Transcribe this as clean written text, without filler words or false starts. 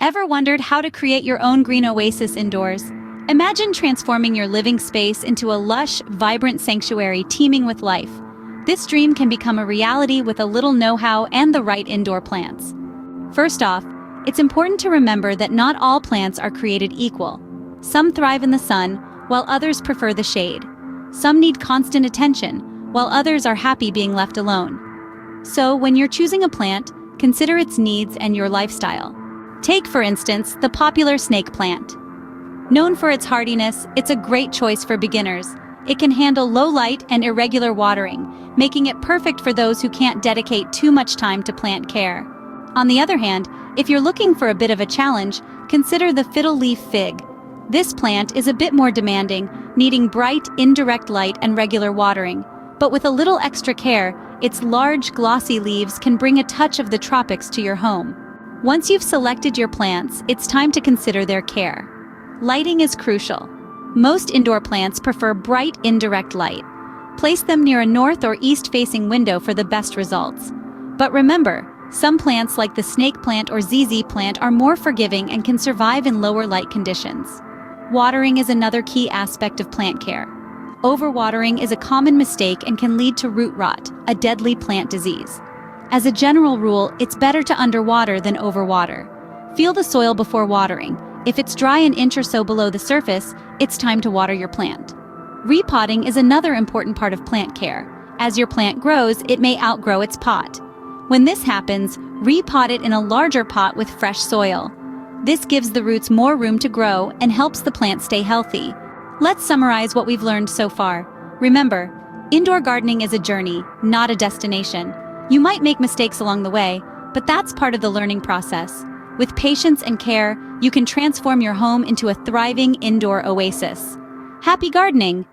Ever wondered how to create your own green oasis indoors? Imagine transforming your living space into a lush, vibrant sanctuary teeming with life. This dream can become a reality with a little know-how and the right indoor plants. First off, it's important to remember that not all plants are created equal. Some thrive in the sun, while others prefer the shade. Some need constant attention, while others are happy being left alone. So, when you're choosing a plant, consider its needs and your lifestyle. Take, for instance, the popular snake plant. Known for its hardiness, it's a great choice for beginners. It can handle low light and irregular watering, making it perfect for those who can't dedicate too much time to plant care. On the other hand, if you're looking for a bit of a challenge, consider the Fiddle Leaf Fig. This plant is a bit more demanding, needing bright, indirect light and regular watering. But with a little extra care, its large, glossy leaves can bring a touch of the tropics to your home. Once you've selected your plants, it's time to consider their care. Lighting is crucial. Most indoor plants prefer bright, indirect light. Place them near a north or east-facing window for the best results. But remember, some plants like the snake plant or ZZ plant are more forgiving and can survive in lower light conditions. Watering is another key aspect of plant care. Overwatering is a common mistake and can lead to root rot, a deadly plant disease. As a general rule, it's better to underwater than overwater. Feel the soil before watering. If it's dry an inch or so below the surface, it's time to water your plant. Repotting is another important part of plant care. As your plant grows, it may outgrow its pot. When this happens, repot it in a larger pot with fresh soil. This gives the roots more room to grow and helps the plant stay healthy. Let's summarize what we've learned so far. Remember, indoor gardening is a journey, not a destination. You might make mistakes along the way, but that's part of the learning process. With patience and care, you can transform your home into a thriving indoor oasis. Happy gardening!